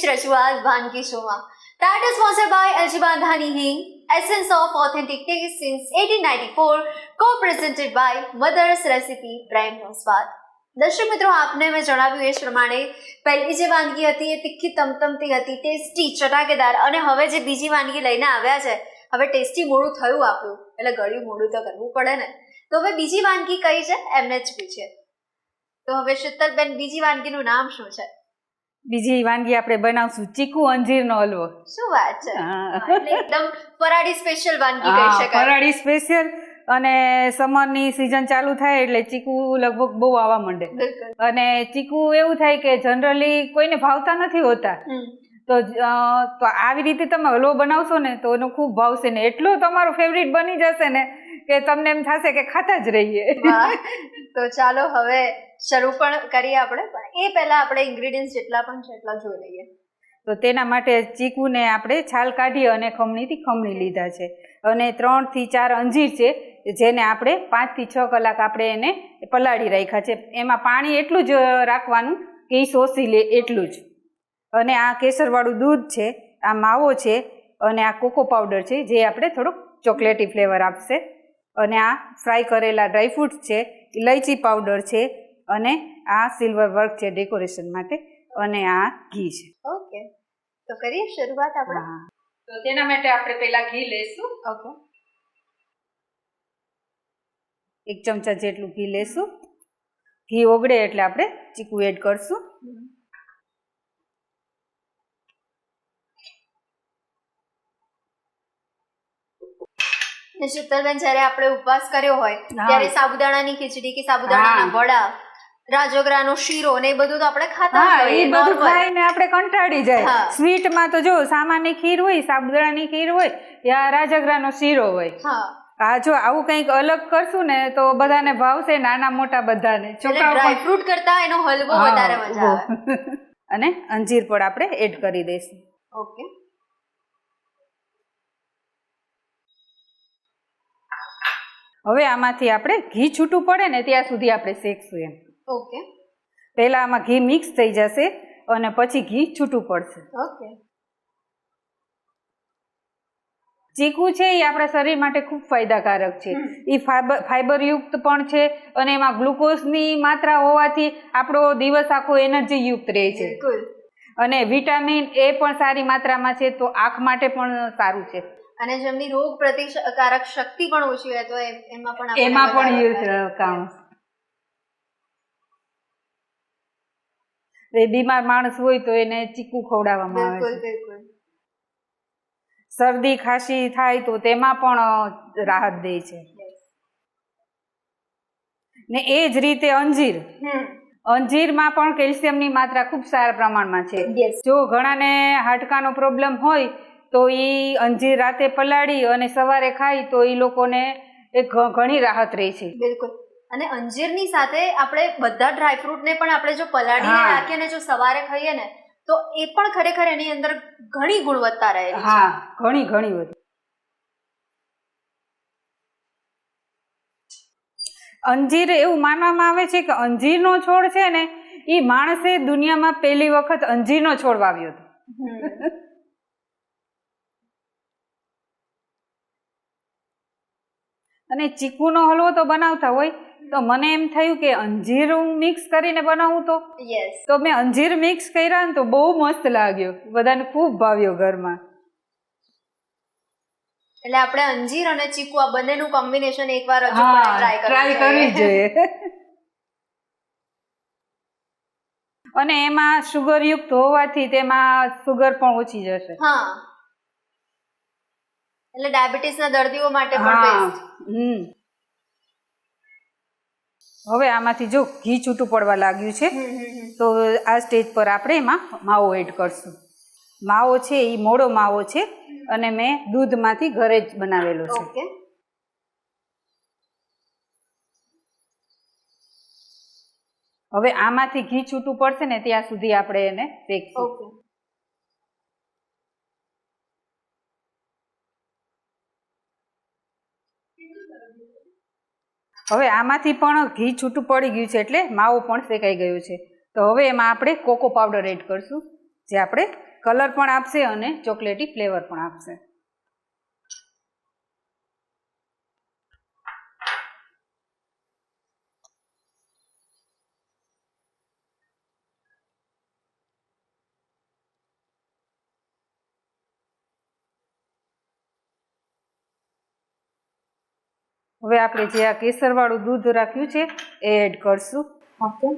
વિશેષ રજૂઆત વાનગી શોમાં. That is sponsored by LG Bandhani Hing, Essence of Authentic Taste since 1894, co-presented by Mother's Recipe Prime નો સ્વાદ. દર્શક મિત્રો, આપને મેં જણાવ્યું એ જ પ્રમાણે પહેલી જે વાનગી હતી એ તીખી તમતમતી હતી, ટેસ્ટી, ચટાકેદાર, અને હવે જે બીજી વાનગી લઈને આવ્યા છે, હવે ટેસ્ટી મોડું થયું આપણું, એટલે ગળ્યું મોડું તો કરવું પડે ને. તો હવે બીજી વાનગી કઈ છે એમને જ પૂછીએ. તો હવે શીતલબેન, બીજી વાનગીનું નામ શું છે? બીજી વાનગી આપણે બનાવશું ચીકુ અંજીરનો હલવો. શું વાત છે! એટલે એકદમ ફરાળી સ્પેશિયલ વાનગી કહી શકાય. ફરાળી સ્પેશિયલ, અને સમરની સિઝન ચાલુ થાય એટલે ચીકુ લગભગ બહુ આવવા માંડે. અને ચીકુ એવું થાય કે જનરલી કોઈને ભાવતા નથી હોતા, તો આવી રીતે તમે હલવો બનાવશો ને તો એનો ખૂબ ભાવશે ને, એટલો તમારો ફેવરિટ બની જશે ને કે તમને એમ થશે કે ખાતા જ રહીએ. તો ચાલો હવે શરૂ પણ કરીએ આપણે, પણ એ પહેલા આપણે ઇન્ગ્રેડિયન્ટ્સ જેટલા પણ છે એટલા જોઈ લઈએ. તો તેના માટે ચીકુને આપણે છાલ કાઢી અને ખમણીથી ખમણી લીધા છે, અને 3 થી 4 અંજીર છે જેને આપણે 5 થી 6 કલાક આપણે એને પલાળી રાખ્યા છે. એમાં પાણી એટલું જ રાખવાનું કે એ શોષી લે એટલું જ. અને આ કેસરવાળું દૂધ છે, આ માવો છે, અને આ કોકો પાવડર છે જે આપણે થોડોક ચોકલેટી ફ્લેવર આપશે, અને આ ફ્રાય કરેલા ડ્રાયફ્રૂટ્સ છે, ઇલાયચી પાવડર છે, અને આ સિલ્વર વર્ક છે ડેકોરેશન માટે, અને આ ઘી છે. ઓકે, તો કરીએ શરૂઆત આપણે. તો તેના માટે આપણે પહેલા ઘી લેશું. ઓકે, 1 ચમચા જેટલું ઘી લેશું. ઘી ઓગળે એટલે આપણે ચીકુ એડ કરશું. શીતલબેન, જ્યારે આપણે ઉપવાસ કર્યો હોય ત્યારે સાબુદાણાની ખીચડી કે સાબુદાણાના વડા, રાજગરાનો શીરો ને એ બધું તો આપણે ખાતા હોઈએ. એ બધું ખાઈને આપણે કંટાળી જાય. સ્વીટમાં તો જો સામાન્ય ખીર હોય, સાબુદાણાની ખીર હોય, યા રાજગરાનો શીરો હોય. હા, જો આવું કંઈક અલગ કરશું ને તો બધાને ભાવશે, નાના મોટા બધાને. છોકરાઓ ડ્રાયફ્રૂટ કરતા એનો હલવો વધારે મજા આવે. અને અંજીર પણ આપણે એડ કરી દઈશું. ઓકે, હવે આમાંથી આપણે ઘી છૂટું પડે ને ત્યાં સુધી આપણે શેકશું એમ. ઓકે, પહેલા આમાં ઘી મિક્સ થઈ જશે અને પછી ઘી છૂટું પડશે. ઓકે. ચીકુ છે એ આપણા શરીર માટે ખૂબ ફાયદાકારક છે. એ ફાઈબરયુક્ત પણ છે, અને એમાં ગ્લુકોઝની માત્રા હોવાથી આપણો દિવસ આખો એનર્જીયુક્ત રહે છે. અને વિટામિન એ પણ સારી માત્રામાં છે, તો આંખ માટે પણ સારું છે. અને જેમની રોગ પ્રતિકારક શક્તિ પણ ઓછી હોય તો એમાં પણ કામ. બીમાર માણસ હોય તો એને ચીકુ ખવડાવવામાં આવે છે. શરદી ખાંસી થાય તો તેમાં પણ રાહત દે છે. ને એ જ રીતે અંજીરમાં પણ કેલ્શિયમની માત્રા ખૂબ સારા પ્રમાણમાં છે. જો ઘણાને હાડકાનો પ્રોબ્લેમ હોય તો એ અંજીર રાતે પલાળી અને સવારે ખાય તો એ લોકોને ઘણી રાહત રહે છે. બિલકુલ. અને અંજીરની સાથે આપણે બધા ડ્રાયફ્રૂટને પણ આપણે જો પલાળીને રાખીએ ને જો સવારે ખાઈએ ને તો એ પણ ખરેખર એની અંદર ઘણી ગુણવત્તા રહેલી છે. હા, ઘણી બધી. અંજીર એવું માનવામાં આવે છે કે અંજીરનો છોડ છે ને એ માણસે દુનિયામાં પહેલી વખત અંજીરનો છોડ વાવ્યો હતો. અને ચીકુનો હલવો તો બનાવતા હોય તો મને એમ થયું કે અંજીર મિક્સ કરીને બનાવું તો મેં અંજીર મિક્સ કર્યા ને તો બહુ મસ્ત લાગ્યો, બધાને ખૂબ ભાવ્યો ઘરમાં. એટલે આપણે અંજીર અને ચીકુ આ બંનેનું કોમ્બિનેશન એકવાર હજુ ટ્રાય કરવી જોઈએ. અને એમાં શુગર યુક્ત હોવાથી તેમાં શુગર પણ ઓછી જશે. હા, એટલે ડાયાબિટીસના દર્દીઓ માટે પણ બેસ્ટ. હવે આમાંથી જો ઘી છૂટું પડવા લાગ્યું છે તો આ સ્ટેજ પર આપણે એમાં માવો એડ કરશું. માવો છે એ મોડો માવો છે, અને મેં દૂધમાંથી ઘરે જ બનાવેલો છે. હવે આમાંથી ઘી છૂટું પડશે ને ત્યાં સુધી આપણે એને શેકશું. હવે આમાંથી પણ ઘી છૂટું પડી ગયું છે એટલે માવો પણ શેકાઈ ગયો છે. તો હવે એમાં આપણે કોકો પાવડર એડ કરશું, જે આપણે કલર પણ આપશે અને ચોકલેટી ફ્લેવર પણ આપશે. હવે આપણે જે આ કેસરવાળું દૂધ રાખ્યું છે એ એડ કરશું. ઓકે.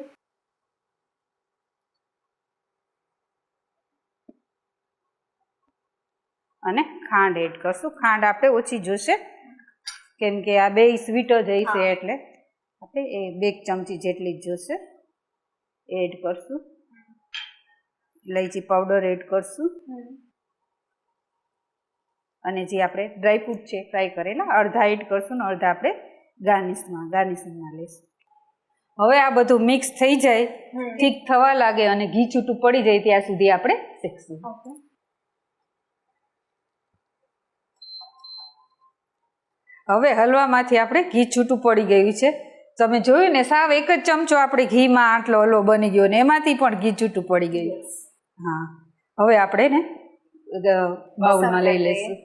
અને ખાંડ એડ કરશું. ખાંડ આપણે ઓછી જોશે કેમ કે આ બે સ્વીટ જ હશે એટલે આપણે 2 ચમચી જેટલી જ જોશે. એડ કરશું. ઇલાયચી પાવડર એડ કરશું. અને જે આપણે ડ્રાયફ્રૂટ છે ફ્રાય કરેલા અડધા એડ કરશું ને અડધા આપણે ગાર્નિશિંગમાં લેશું. હવે આ બધું મિક્સ થઈ જાય, ઠીક થવા લાગે અને ઘી છૂટું પડી જાય ત્યાં સુધી આપણે શેકશું. હવે હલવામાંથી આપણે ઘી છૂટું પડી ગયું છે. તમે જોયું ને, સાવ 1 જ ચમચો આપણે ઘીમાં આટલો હલવો બની ગયો ને એમાંથી પણ ઘી છૂટું પડી ગયું. હા, હવે આપણે ને બાઉલમાં લઈ લઈશું.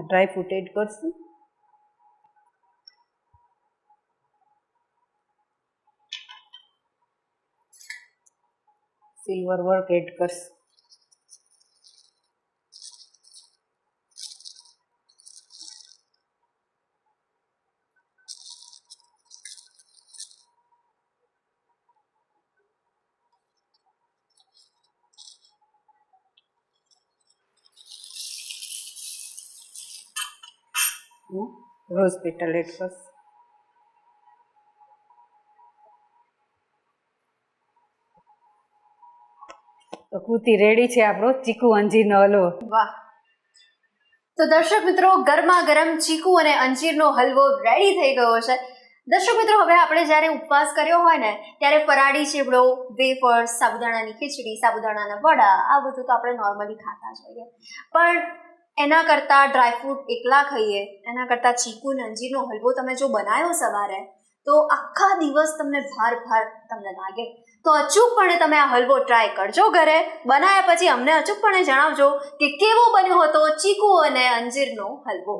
ડ્રાયફ્રૂટ એડ કરશું. સિલ્વર વર્ક એડ કરશું. રોઝ પેટલ એડ કરશું. તો કૃતિ રેડી છે આપણો ચીકુ અંજીરનો હલવો. વાહ! તો દર્શક મિત્રો, ગરમા ગરમ ચીકુ અને અંજીરનો હલવો રેડી થઈ ગયો છે. દર્શક મિત્રો, હવે આપણે જ્યારે ઉપવાસ કર્યો હોય ને ત્યારે ફરાળી ચેવડો, વેફર્સ, સાબુદાણાની ખીચડી, સાબુદાણાના વડા, આ બધું તો આપણે નોર્મલી ખાતા જ હોઈએ, પણ એના કરતાં ડ્રાયફ્રૂટ એકલા ખાઈએ એના કરતાં ચીકુ અને અંજીરનો હલવો તમે જો બનાવ્યો સવારે તો આખા દિવસ તમને ભાર તમને લાગે. તો અચૂકપણે તમે આ હલવો ટ્રાય કરજો ઘરે. બનાવ્યા પછી અમને અચૂકપણે જણાવજો કે કેવો બન્યો હતો ચીકુ અને અંજીરનો હલવો.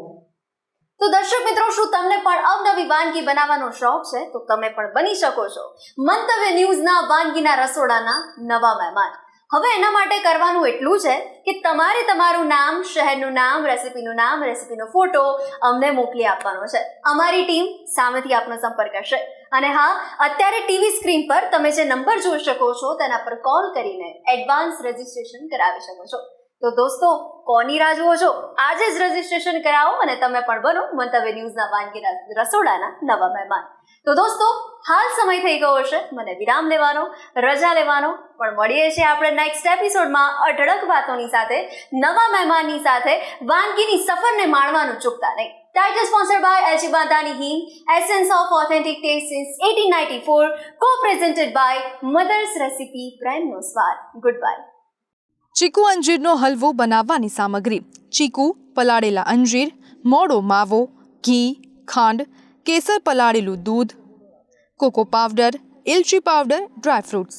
તો દર્શક મિત્રો, શું તમને પણ અવનવી વાનગી બનાવવાનો શોખ છે? તો તમે પણ બની શકો છો મંતવ્ય ન્યૂઝના વાનગીના રસોડાના નવા મહેમાન. હવે એના માટે કરવાનું એટલું છે કે તમારે તમારું નામ, શહેરનું નામ, રેસિપીનું નામ, રેસિપીનો ફોટો અમને મોકલી આપવાનો છે. અમારી ટીમ સામેથી આપનો સંપર્ક કરશે. અને હા, અત્યારે ટીવી સ્ક્રીન પર તમે જે નંબર જોઈ શકો છો તેના પર કોલ કરીને એડવાન્સ રજીસ્ટ્રેશન કરાવી શકો છો. તો દોસ્તો, કોની રાહ જુઓ છો? આજે જ રજીસ્ટ્રેશન કરાવો અને તમે પણ બનો મંતવ્ય ન્યૂઝના વાનગીના રસોડાના નવા મહેમાન. તો દોસ્તો, હાલ સમય થઈ ગયો છે મને વિરામ લેવાનો, રજા લેવાનો, પણ મળીએ છીએ આપણે નેક્સ્ટ એપિસોડમાં અઢળક વાતોની સાથે, નવા મહેમાનની સાથે. વાનગીની સફરને માણવાનું ચૂકતા નહીં. Title sponsored by LG Bandhani Hing, Essence of Authentic Taste since 1894, co-presented by Mother's Recipe, Prime No Swad. Goodbye. ચીકુ અંજીરનો હલવો બનાવવાની સામગ્રી: ચીકુ, પલાળેલા અંજીર, મોડો માવો, ઘી, ખાંડ, કેસર, પલાળેલું દૂધ, કોકો પાવડર, ઇલચી પાવડર, ડ્રાયફ્રૂટ્સ.